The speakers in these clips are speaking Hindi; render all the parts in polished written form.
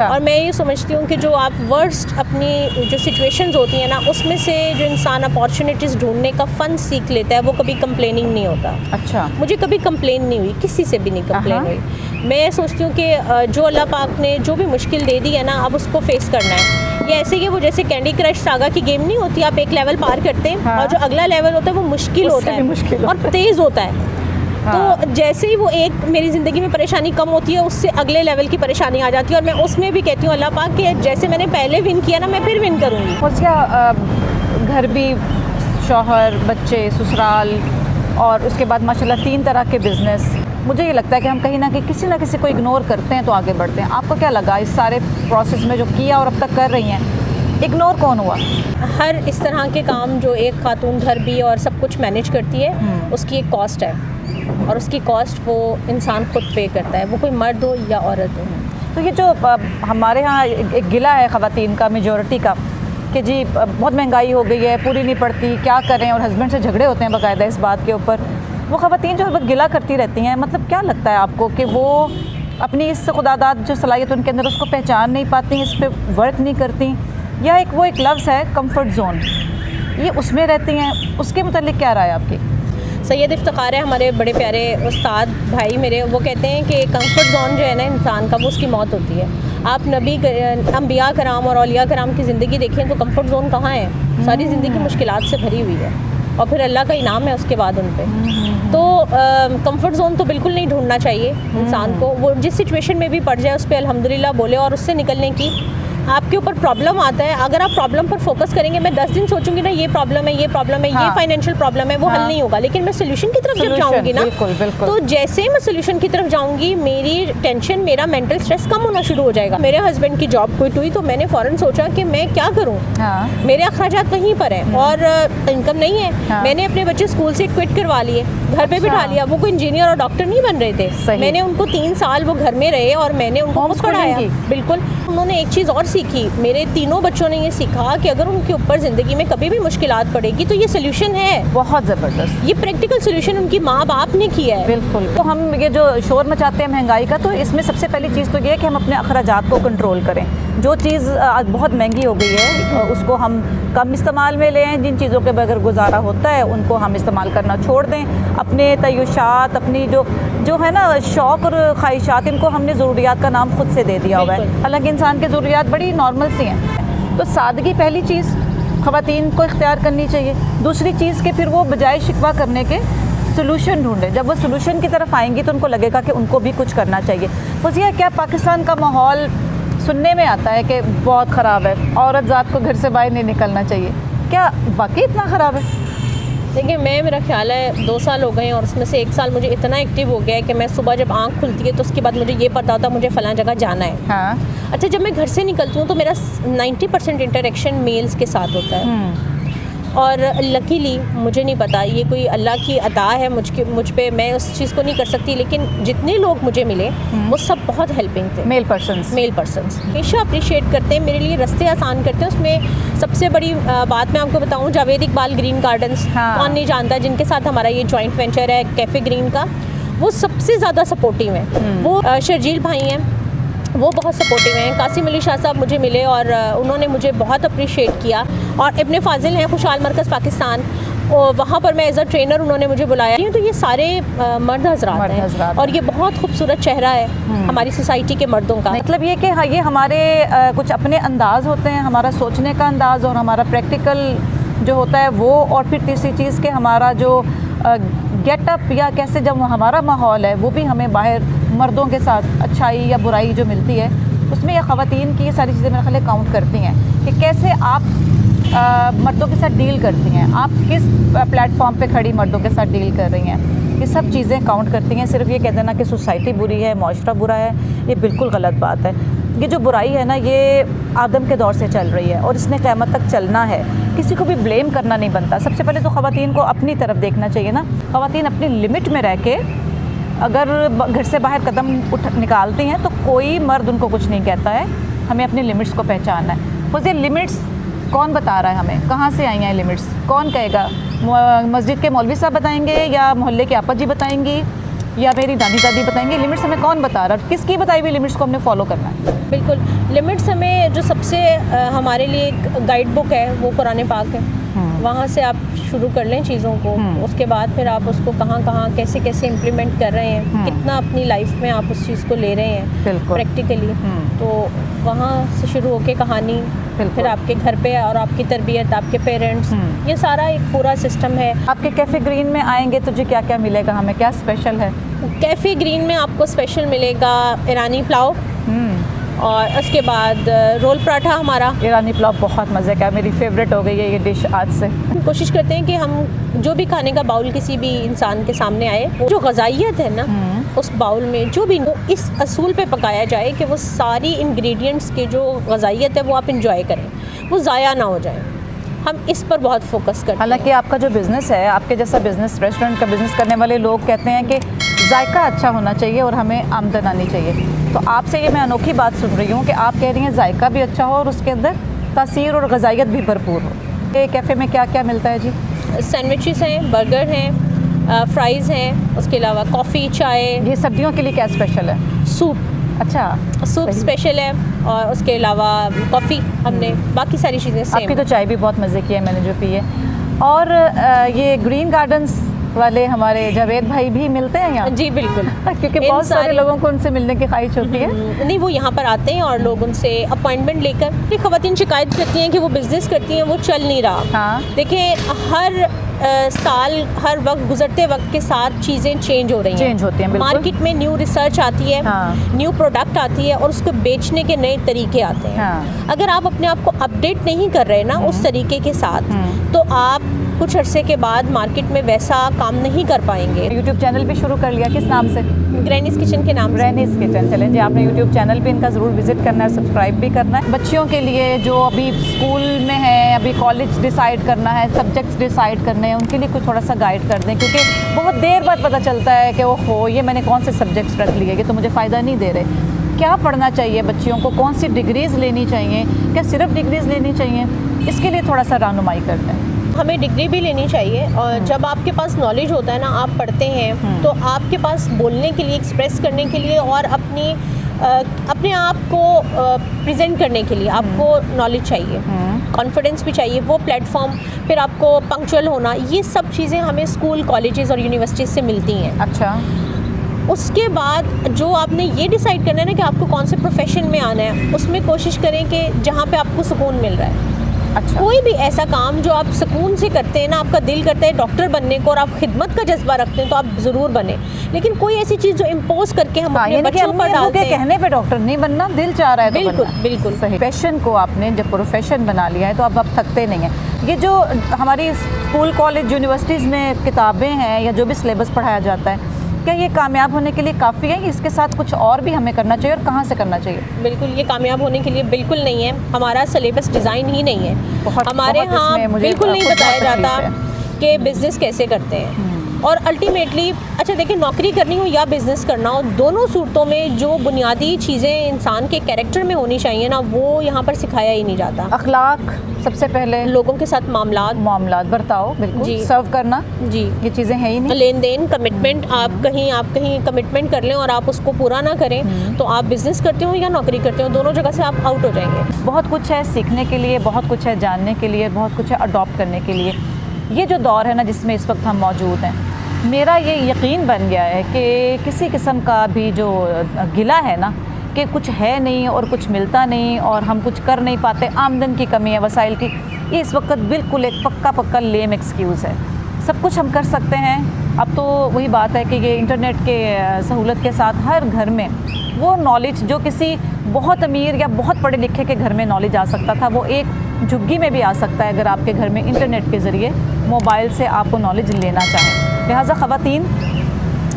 और मैं ये समझती हूँ कि जो आप वर्स्ट अपनी जो सिचुएशंस होती हैं ना, उसमें से जो इंसान अपॉर्चुनिटीज़ ढूंढने का फ़न सीख लेता है, वो कभी कंप्लेनिंग नहीं होता। अच्छा, मुझे कभी कंप्लेन नहीं हुई, किसी से भी नहीं कंप्लेन हुई। मैं सोचती हूँ कि जो अल्लाह पाक ने जो भी मुश्किल दे दी है ना, अब उसको फेस करना है। ये ऐसे ही वो जैसे कैंडी क्रश सागा की गेम नहीं होती, आप एक लेवल पार करते हैं और जो अगला लेवल होता है वो मुश्किल होता है और तेज़ होता है। तो जैसे ही वो एक मेरी ज़िंदगी में परेशानी कम होती है, उससे अगले लेवल की परेशानी आ जाती है और मैं उसमें भी कहती हूँ अल्लाह पाक कि जैसे मैंने पहले विन किया ना, मैं फिर विन करूँगी। क्या घर भी, शौहर, बच्चे, ससुराल और उसके बाद माशाल्लाह 3 तरह के बिज़नेस। मुझे ये लगता है कि हम कहीं ना किसी को इग्नोर करते हैं तो आगे बढ़ते हैं। आपको क्या लगा इस सारे प्रोसेस में जो किया और अब तक कर रही हैं, इग्नोर कौन हुआ? हर इस तरह के काम जो एक खातून घर भी और सब कुछ मैनेज करती है, उसकी एक कॉस्ट है और उसकी कॉस्ट वो इंसान खुद पे करता है, वो कोई मर्द हो या औरत हो। तो ये जो हमारे यहाँ एक गिला है ख़वातीन का, मेजॉरिटी का, कि जी बहुत महंगाई हो गई है, पूरी नहीं पड़ती, क्या करें, और हस्बैंड से झगड़े होते हैं बाकायदा इस बात के ऊपर। वो ख़वातीन जो है गिला करती रहती हैं, मतलब क्या लगता है आपको कि वो अपनी इस खुदादाद जो सलाहियत उनके अंदर, उसको पहचान नहीं पाती, इस पर वर्क नहीं करती, या वो एक लफ्ज़ है कंफर्ट जोन, ये उसमें रहती हैं? उसके मुतालिक क्या राय आपकी? सैयद इफ्तिखार है हमारे बड़े प्यारे उस्ताद भाई मेरे, वो कहते हैं कि कंफर्ट जोन जो है ना इंसान का, वो उसकी मौत होती है। आप अंबिया कराम और औलिया कराम की ज़िंदगी देखें तो कंफर्ट जोन कहाँ है? सारी ज़िंदगी मुश्किलात से भरी हुई है और फिर अल्लाह का इनाम है उसके बाद उन पर। तो कंफर्ट जोन तो बिल्कुल नहीं ढूंढना चाहिए इंसान को। वो जिस सिचुएशन में भी पड़ जाए उस पर अल्हम्दुलिल्लाह बोले और उससे निकलने की। आपके ऊपर प्रॉब्लम आता है, अगर आप प्रॉब्लम पर फोकस करेंगे, मैं 10 दिन सोचूंगी ना ये प्रॉब्लम है, ये प्रॉब्लम है, ये फाइनेंशियल प्रॉब्लम है, वो हल नहीं होगा। लेकिन मैं सोल्यूशन की तरफ जब जाऊंगी ना, तो जैसे ही मैं सोल्यूशन की तरफ जाऊंगी, मेरी टेंशन, मेरा मेंटल स्ट्रेस कम होना शुरू हो जाएगा। मेरे हस्बैंड की जॉब क्विट हुई तो मैंने फ़ौरन सोचा कि मैं क्या करूँ, मेरे अखराजात वहीं पर हैं और इनकम नहीं है। मैंने अपने बच्चे स्कूल से क्विट करवा लिए, घर पे बिठा लिया। वो कोई इंजीनियर और डॉक्टर नहीं बन रहे थे, मैंने उनको 3 साल वो घर में रहे और मैंने उनको पढ़ाया। बिल्कुल, उन्होंने एक चीज़ और सीखी, मेरे तीनों बच्चों ने ये सीखा कि अगर उनके ऊपर ज़िंदगी में कभी भी मुश्किलात पड़ेगी तो ये सोल्यूशन है। बहुत ज़बरदस्त, ये प्रैक्टिकल सोल्यूशन उनकी माँ बाप ने किया है। बिल्कुल। तो हम ये जो शोर मचाते हैं महंगाई का, तो इसमें सबसे पहली चीज़ तो ये है कि हम अपने अखराजात को कंट्रोल करें। जो चीज़ बहुत महंगी हो गई है उसको हम कम इस्तेमाल में लें, जिन चीज़ों के बगैर गुजारा होता है उनको हम इस्तेमाल करना छोड़ दें। अपने तय्युशात, अपनी जो है ना शौक़ और ख्वाहिशात, इनको हमने ज़रूरियात का नाम खुद से दे दिया हुआ है। हालांकि इंसान की ज़रूरियात बड़ी नॉर्मल सी हैं। तो सादगी पहली चीज़ ख़वातीन को इख्तियार करनी चाहिए। दूसरी चीज़ कि फिर वो बजाय शिकवा करने के सोल्यूशन ढूंढें। जब वो सोल्यूशन की तरफ आएंगी तो उनको लगेगा कि उनको भी कुछ करना चाहिए। फौजिया, क्या पाकिस्तान का माहौल सुनने में आता है कि बहुत ख़राब है, औरत ज़ात को घर से बाहर नहीं निकलना चाहिए, क्या वाकई इतना ख़राब है? देखिए, मेरा ख्याल है 2 साल हो गए हैं और उसमें से 1 साल मुझे इतना एक्टिव हो गया है कि मैं सुबह जब आँख खुलती है तो उसके बाद मुझे ये पता होता है मुझे फ़लाँ जगह जाना है। अच्छा, जब मैं घर से निकलती हूँ तो मेरा 90% इंटरेक्शन मेल्स के साथ होता है और लकीली मुझे नहीं पता, ये कोई अल्लाह की अता है मुझ पे, मैं उस चीज़ को नहीं कर सकती। लेकिन जितने लोग मुझे मिले वो सब बहुत हेल्पिंग थे। मेल पर्सन्स हमेशा अप्रिशिएट करते हैं, मेरे लिए रास्ते आसान करते हैं। उसमें सबसे बड़ी बात मैं आपको बताऊं, जावेद इकबाल ग्रीन गार्डन्स, कौन नहीं जानता, जिनके साथ हमारा ये जॉइंट वेंचर है कैफ़े ग्रीन का, वो सबसे ज़्यादा सपोर्टिव हैं। वो शर्जील भाई हैं, वो बहुत सपोर्टिव हैं। कासिम अली शाह साहब मुझे मिले और उन्होंने मुझे बहुत अप्रिशिएट किया। और इब्ने फाजिल हैं खुशहाल मरकज़ पाकिस्तान, और वहाँ पर मैं एज अ ट्रेनर उन्होंने मुझे बुलाया। तो ये सारे मर्द हजरात हैं और ये बहुत खूबसूरत चेहरा है हमारी सोसाइटी के मर्दों का। मतलब ये कि ये हमारे कुछ अपने अंदाज़ होते हैं, हमारा सोचने का अंदाज़ और हमारा प्रैक्टिकल जो होता है वो, और फिर तीसरी चीज़ कि हमारा जो गेटअप या कैसे जब हमारा माहौल है वो भी हमें बाहर मर्दों के साथ अच्छाई या बुराई जो मिलती है उसमें ये ख़वातीन की ये सारी चीज़ें मेरे ख्याल काउंट करती हैं कि कैसे आप मर्दों के साथ डील करती हैं, आप किस प्लेटफॉर्म पे खड़ी मर्दों के साथ डील कर रही हैं। ये सब चीज़ें काउंट करती हैं। सिर्फ ये कह देना कि सोसाइटी बुरी है, माशरा बुरा है, ये बिल्कुल गलत बात है। ये जो बुराई है ना, ये आदम के दौर से चल रही है और इसने क़यामत तक चलना है। किसी को भी ब्लेम करना नहीं बनता। सबसे पहले तो ख़वातीन को अपनी तरफ देखना चाहिए ना। ख़वातीन अपनी लिमिट में रह के अगर घर से बाहर कदम निकालती हैं तो कोई मर्द उनको कुछ नहीं कहता है। हमें अपनी लिमिट्स को पहचानना है। फौजिया, लिमिट्स कौन बता रहा है हमें? कहाँ से आई हैं लिमिट्स? कौन कहेगा? मस्जिद के मौलवी साहब बताएंगे या मोहल्ले की आपा जी बताएंगी या मेरी दादी दादी बताएंगे लिमिट्स हमें कौन बता रहा है, किसकी बताई हुई लिमिट्स को हमने फॉलो करना है? बिल्कुल, लिमिट्स हमें जो सबसे हमारे लिए एक गाइड बुक है वो कुरान पाक है। वहाँ से आप शुरू कर लें चीज़ों को, उसके बाद फिर आप उसको कहाँ कहाँ कैसे कैसे इम्प्लीमेंट कर रहे हैं, कितना अपनी लाइफ में आप उस चीज़ को ले रहे हैं प्रैक्टिकली। तो वहाँ से शुरू होके कहानी, फिर आपके घर पे और आपकी तरबियत, आपके पेरेंट्स, ये सारा एक पूरा सिस्टम है। आपके कैफ़े ग्रीन में आएंगे तो जी क्या क्या मिलेगा हमें, क्या स्पेशल है? कैफ़े ग्रीन में आपको स्पेशल मिलेगा ईरानी पुलाव, और उसके बाद रोल पराठा। हमारा ईरानी पुलाव बहुत मज़े का, मेरी फेवरेट हो गई है ये डिश आज से। कोशिश करते हैं कि हम जो भी खाने का बाउल किसी भी इंसान के सामने आए, वो जो ग़ज़ाइयत है ना उस बाउल में जो भी, वो इस असूल पे पकाया जाए कि वो सारी इंग्रेडिएंट्स के जो ग़ज़ाइयत है वो आप इंजॉय करें, वो ज़ाया ना हो जाए। हम इस पर बहुत फोकस करते हैं। हालांकि आपका जो बिज़नेस है, आपके जैसा बिज़नेस, रेस्टोरेंट का बिज़नेस करने वाले लोग कहते हैं कि जायका अच्छा होना चाहिए और हमें आमदन आनी चाहिए। तो आपसे ये मैं अनोखी बात सुन रही हूँ कि आप कह रही हैं जायका भी अच्छा हो और उसके अंदर तासीर और ग़ज़ाइयत भी भरपूर हो। ये कैफ़े में क्या क्या मिलता है जी? सैंडविचेस हैं, बर्गर हैं, फ्राइज़ हैं, उसके अलावा कॉफ़ी, चाय। ये सर्दियों के लिए क्या स्पेशल है? सूप। अच्छा, सूप स्पेशल है, और उसके अलावा कॉफ़ी हमने, बाकी सारी चीज़ें सेम। आपकी तो चाय भी बहुत मज़े की है, मैंने जो पी है। और ये ग्रीन गार्डन्स वाले हमारे जावेद भाई भी मिलते हैं यहाँ? जी बिल्कुल। क्योंकि बहुत सारे लोगों को उनसे मिलने की ख्वाहिश होती है। नहीं, वो यहाँ पर आते हैं और लोग उनसे अपॉइंटमेंट लेकर, ये ख़वातीन शिकायत करती हैं कि वो बिज़नेस करती हैं, वो चल नहीं रहा। हाँ। देखिए, हर साल, हर वक्त, गुजरते वक्त के साथ चीज़ें चेंज हो रही हैं, चेंज होती हैं, बिल्कुल। मार्केट में न्यू रिसर्च आती है, न्यू प्रोडक्ट आती है, और उसको बेचने के नए तरीके आते हैं। अगर आप अपने आप को अपडेट नहीं कर रहे ना उस तरीके के साथ, तो आप कुछ अरसे के बाद मार्केट में वैसा काम नहीं कर पाएंगे। यूट्यूब चैनल भी शुरू कर लिया, किस नाम से? ग्रैनीज किचन के नाम से। ग्रैनीज किचन, चलें जी, आपने यूट्यूब चैनल भी इनका ज़रूर विजिट करना है, सब्सक्राइब भी करना है। बच्चियों के लिए जो अभी स्कूल में है, अभी कॉलेज डिसाइड करना है, सब्जेक्ट्स डिसाइड करने हैं, उनके लिए कुछ थोड़ा सा गाइड कर दें, क्योंकि बहुत देर बाद पता चलता है कि ओहो ये मैंने कौन से सब्जेक्ट्स रख लिए, ये तो मुझे फ़ायदा नहीं दे रहे। क्या पढ़ना चाहिए बच्चियों को, कौन सी डिग्रीज़ लेनी चाहिए, क्या सिर्फ डिग्रीज़ लेनी चाहिए, इसके लिए थोड़ा सा रहनुमाई करते हैं। हमें डिग्री भी लेनी चाहिए, और जब आपके पास नॉलेज होता है ना, आप पढ़ते हैं, तो आपके पास बोलने के लिए, एक्सप्रेस करने के लिए और अपने आप को प्रेजेंट करने के लिए आपको नॉलेज चाहिए, कॉन्फिडेंस भी चाहिए, वो प्लेटफॉर्म, फिर आपको पंक्चुअल होना, ये सब चीज़ें हमें स्कूल, कॉलेजेस और यूनिवर्सिटीज़ से मिलती हैं। अच्छा, उसके बाद जो आपने ये डिसाइड करना है ना कि आपको कौन से प्रोफेशन में आना है, उसमें कोशिश करें कि जहाँ पे आपको सुकून मिल रहा है। अच्छा। कोई भी ऐसा काम जो आप सुकून से करते हैं ना, आपका दिल करता है डॉक्टर बनने को और आप खिदमत का जज्बा रखते हैं, तो आप ज़रूर बने। लेकिन कोई ऐसी चीज़ जो इम्पोज करके हम अपने बच्चों पर डालते हैं, कहने पे डॉक्टर नहीं बनना, दिल चाह रहा है तो बिल्कुल बनना। बिल्कुल सही। पैशन को आपने जब प्रोफेशन बना लिया है तो अब आप थकते नहीं हैं। ये जो हमारी स्कूल, कॉलेज, यूनिवर्सिटीज़ में किताबें हैं या जो भी सिलेबस पढ़ाया जाता है, क्या ये कामयाब होने के लिए काफ़ी है, इसके साथ कुछ और भी हमें करना चाहिए, और कहाँ से करना चाहिए? बिल्कुल, ये कामयाब होने के लिए बिल्कुल नहीं है। हमारा सिलेबस डिज़ाइन ही नहीं है। हमारे यहाँ बिल्कुल नहीं बताया जाता कि बिज़नेस कैसे करते हैं। और अल्टीमेटली, अच्छा देखिए, नौकरी करनी हो या बिज़नेस करना हो, दोनों सूरतों में जो बुनियादी चीज़ें इंसान के कैरेक्टर में होनी चाहिए ना, वो यहाँ पर सिखाया ही नहीं जाता। अखलाक सबसे पहले, लोगों के साथ मामलात, बर्ताव, बिल्कुल जी, सर्व करना, जी, ये चीज़ें हैं ही नहीं। लेन देन, कमिटमेंट, आप कहीं कमिटमेंट कर लें और आप उसको पूरा ना करें, तो आप बिज़नेस करते हो या नौकरी करते हो, दोनों जगह से आप आउट हो जाएंगे। बहुत कुछ है सीखने के लिए, बहुत कुछ है जानने के लिए, बहुत कुछ है अडॉप्ट करने के लिए। ये जो दौर है ना जिसमें इस वक्त हम मौजूद हैं, मेरा ये यकीन बन गया है कि किसी किस्म का भी जो गिला है ना कि कुछ है नहीं और कुछ मिलता नहीं और हम कुछ कर नहीं पाते, आमदन की कमी है, वसाइल की, ये इस वक्त बिल्कुल एक पक्का लेम एक्सक्यूज़ है। सब कुछ हम कर सकते हैं। अब तो वही बात है कि ये इंटरनेट के सहूलत के साथ हर घर में वो नॉलेज जो किसी बहुत अमीर या बहुत पढ़े लिखे के घर में नॉलेज आ सकता था, वो एक झुग्गी में भी आ सकता है अगर आपके घर में इंटरनेट के ज़रिए मोबाइल से आपको नॉलेज लेना चाहें। लिहाजा ख़वातीन,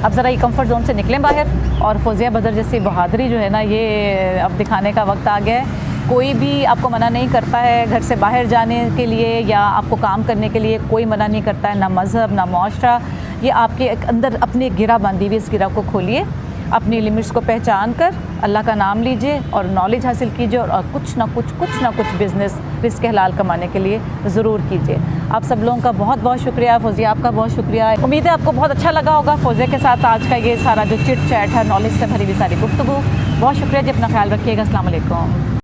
अब ज़रा ये कंफर्ट जोन से निकलें बाहर, और फौजिया बदर जैसी बहादुरी जो है ना, ये अब दिखाने का वक्त आ गया है। कोई भी आपको मना नहीं करता है घर से बाहर जाने के लिए या आपको काम करने के लिए, कोई मना नहीं करता है, ना मज़हब ना मुआशरा। ये आपके अंदर अपनी गिरा बांधी हुई, इस गिरा को खोलिए, अपनी लिमिट्स को पहचान कर अल्लाह का नाम लीजिए और नॉलेज हासिल कीजिए और कुछ ना कुछ बिज़नेस रिस्क हलाल कमाने के लिए ज़रूर कीजिए। आप सब लोगों का बहुत बहुत शुक्रिया। फौजिया आपका बहुत शुक्रिया। उम्मीद है आपको बहुत अच्छा लगा होगा फौजिया के साथ आज का ये सारा जो चिट चैट है, नॉलेज से भरी हुई सारी गुफ्तगू। बहुत शुक्रिया जी, अपना ख्याल रखिएगा। अस्सलाम वालेकुम।